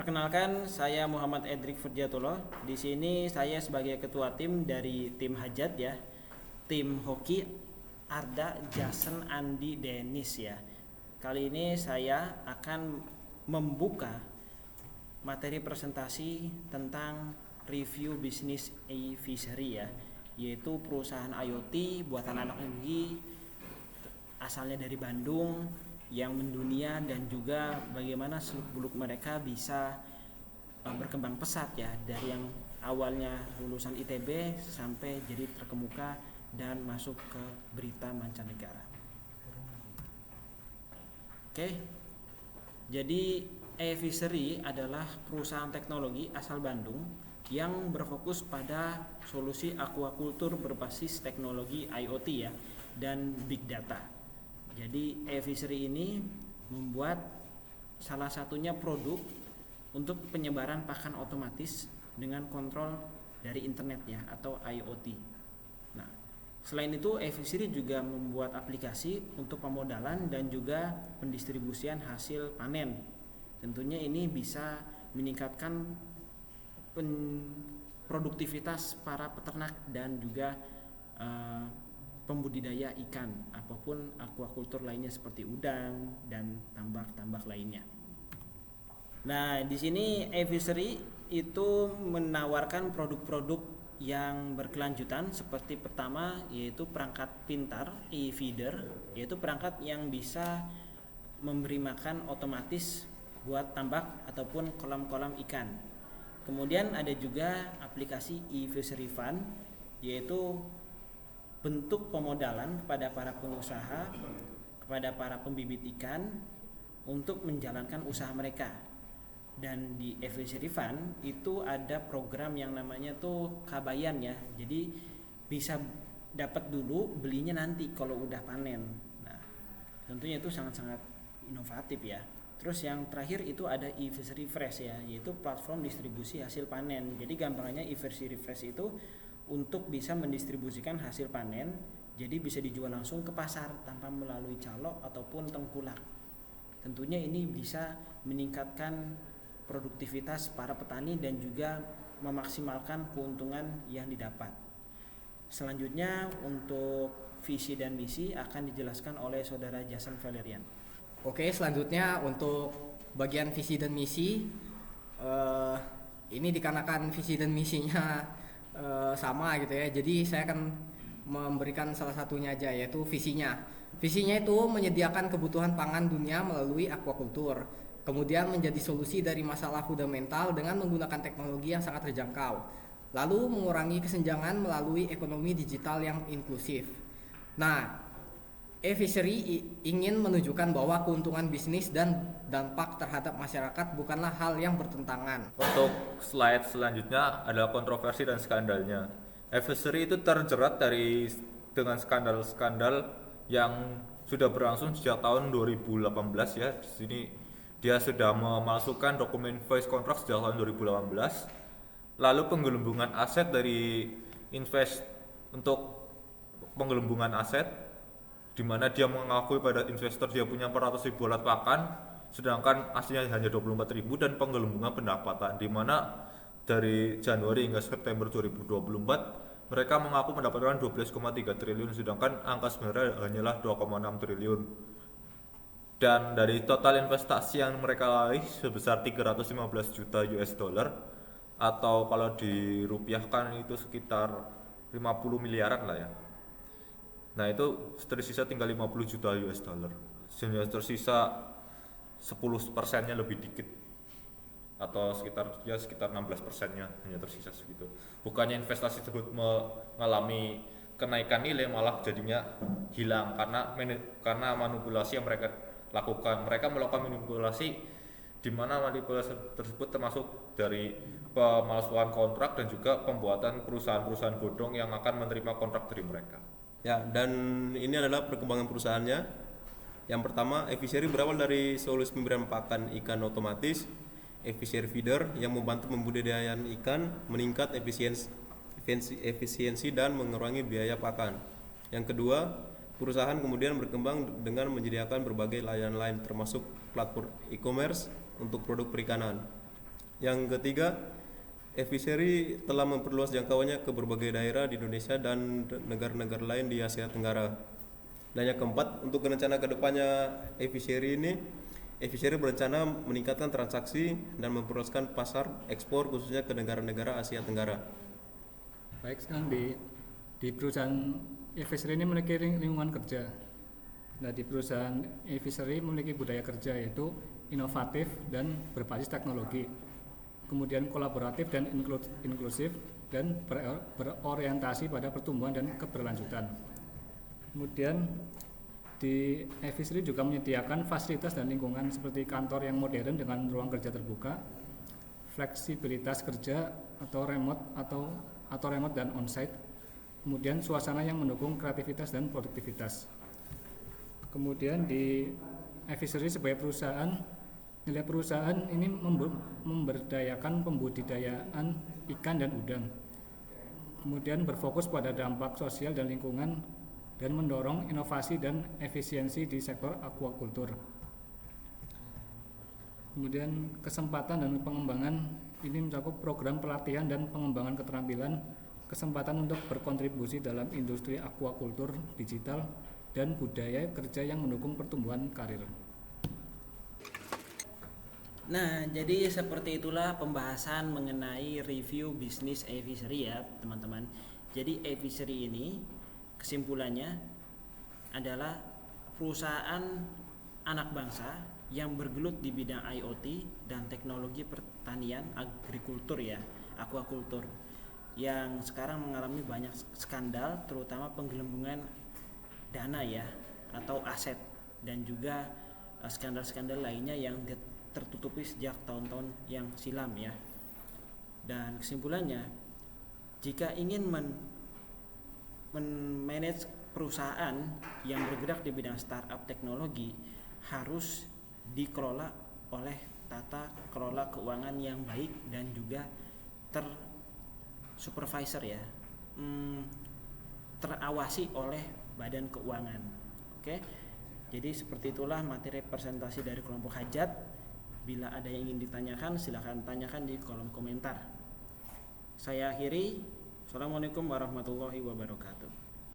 Perkenalkan, saya Muhammad Edric Furjatullah. Di sini saya sebagai ketua tim dari tim Hajat ya. Tim hoki Arda, Jason, Andi, Dennis ya. Kali ini saya akan membuka materi presentasi tentang review bisnis e-fishery ya, yaitu perusahaan IoT buatan anak negeri asalnya dari Bandung yang mendunia, dan juga bagaimana seluk-beluk mereka bisa berkembang pesat ya, dari yang awalnya lulusan ITB sampai jadi terkemuka dan masuk ke berita mancanegara. Oke. Jadi e-fishery adalah perusahaan teknologi asal Bandung yang berfokus pada solusi aquaculture berbasis teknologi IoT ya dan big data. Jadi e-fishery ini membuat salah satunya produk untuk penyebaran pakan otomatis dengan kontrol dari internet ya, atau IoT. Nah, selain itu e-fishery juga membuat aplikasi untuk pemodalan dan juga pendistribusian hasil panen. Tentunya ini bisa meningkatkan produktivitas para peternak dan juga pembudidaya ikan apapun aquaculture lainnya seperti udang dan tambak-tambak lainnya. Nah, di sini e-fishery itu menawarkan produk-produk yang berkelanjutan seperti pertama yaitu perangkat pintar e-feeder, yaitu perangkat yang bisa memberi makan otomatis buat tambak ataupun kolam-kolam ikan. Kemudian ada juga aplikasi e-fishery fund, yaitu bentuk pemodalan kepada para pengusaha, kepada para pembibit ikan untuk menjalankan usaha mereka. Dan di e-fishery fund itu ada program yang namanya tuh kabayan ya. Jadi bisa dapat dulu, belinya nanti kalau udah panen. Nah, tentunya itu sangat-sangat inovatif ya. Terus yang terakhir itu ada e-fishery fresh ya, yaitu platform distribusi hasil panen. Jadi gampangnya e-fishery fresh itu untuk bisa mendistribusikan hasil panen, jadi bisa dijual langsung ke pasar tanpa melalui calok ataupun tengkulak. Tentunya ini bisa meningkatkan produktivitas para petani dan juga memaksimalkan keuntungan yang didapat. Selanjutnya untuk visi dan misi akan dijelaskan oleh saudara Jason Valerian. Oke, selanjutnya untuk bagian visi dan misi, ini dikarenakan visi dan misinya sama gitu ya, jadi saya akan memberikan salah satunya aja, yaitu visinya. Visinya itu menyediakan kebutuhan pangan dunia melalui aquaculture, kemudian menjadi solusi dari masalah fundamental dengan menggunakan teknologi yang sangat terjangkau, lalu mengurangi kesenjangan melalui ekonomi digital yang inklusif. Nah, e-fishery ingin menunjukkan bahwa keuntungan bisnis dan dampak terhadap masyarakat bukanlah hal yang bertentangan. Untuk slide selanjutnya adalah kontroversi dan skandalnya. E-fishery itu terjerat dengan skandal-skandal yang sudah berlangsung sejak tahun 2018 ya. Di sini dia sudah memalsukan dokumen voice contract sejak tahun 2018. Lalu penggelembungan aset dari untuk penggelembungan aset, di mana dia mengakui pada investor dia punya 400.000 alat pakan, sedangkan aslinya hanya 24.000, dan penggelembungan pendapatan, di mana dari Januari hingga September 2024 mereka mengaku mendapatkan 12,3 triliun, sedangkan angka sebenarnya hanyalah 2,6 triliun. Dan dari total investasi yang mereka raih sebesar 315 juta US dollar, atau kalau dirupiahkan itu sekitar 50 miliaran lah ya. Nah, itu tersisa tinggal 50 juta US dollar. Sehingga tersisa 10%-nya lebih dikit, atau sekitar 16%-nya hanya tersisa segitu. Bukannya investasi tersebut mengalami kenaikan nilai, malah jadinya hilang karena manipulasi yang mereka lakukan. Mereka melakukan manipulasi, di mana manipulasi tersebut termasuk dari pemalsuan kontrak dan juga pembuatan perusahaan-perusahaan bodong yang akan menerima kontrak dari mereka. Ya, dan ini adalah perkembangan perusahaannya. Yang pertama, e-fishery berawal dari solusi pemberian pakan ikan otomatis, e-fishery feeder yang membantu pembudidayaan ikan, meningkat efisiensi dan mengurangi biaya pakan. Yang kedua, perusahaan kemudian berkembang dengan menyediakan berbagai layanan lain termasuk platform e-commerce untuk produk perikanan. Yang ketiga, Eviseri telah memperluas jangkauannya ke berbagai daerah di Indonesia dan negara-negara lain di Asia Tenggara. Dan yang keempat, untuk rencana kedepannya Eviseri ini, Eviseri berencana meningkatkan transaksi dan memperluaskan pasar ekspor khususnya ke negara-negara Asia Tenggara. Baik, sekarang di perusahaan Eviseri ini memiliki lingkungan kerja. Nah, di perusahaan Eviseri memiliki budaya kerja yaitu inovatif dan berbasis teknologi, kemudian kolaboratif dan inklusif, dan berorientasi pada pertumbuhan dan keberlanjutan. Kemudian di Eviseri juga menyediakan fasilitas dan lingkungan seperti kantor yang modern dengan ruang kerja terbuka, fleksibilitas kerja atau remote dan onsite, kemudian suasana yang mendukung kreativitas dan produktivitas. Kemudian di Eviseri sebagai perusahaan, nilai perusahaan ini memberdayakan pembudidayaan ikan dan udang, kemudian berfokus pada dampak sosial dan lingkungan, dan mendorong inovasi dan efisiensi di sektor aquaculture. Kemudian kesempatan dan pengembangan ini mencakup program pelatihan dan pengembangan keterampilan, kesempatan untuk berkontribusi dalam industri aquaculture digital, dan budaya kerja yang mendukung pertumbuhan karir. Nah, jadi seperti itulah pembahasan mengenai review bisnis Eviseri ya, teman-teman. Jadi Eviseri ini kesimpulannya adalah perusahaan anak bangsa yang bergelut di bidang IoT dan teknologi pertanian agrikultur ya, aquaculture, yang sekarang mengalami banyak skandal, terutama penggelembungan dana ya atau aset, dan juga skandal-skandal lainnya yang tertutupi sejak tahun-tahun yang silam ya. Dan kesimpulannya, jika ingin manage perusahaan yang bergerak di bidang startup teknologi, harus dikelola oleh tata kelola keuangan yang baik dan juga tersupervisor ya, terawasi oleh badan keuangan. Oke, jadi seperti itulah materi presentasi dari kelompok hajat. Bila ada yang ingin ditanyakan, silakan tanyakan di kolom komentar. Saya akhiri. Assalamualaikum warahmatullahi wabarakatuh.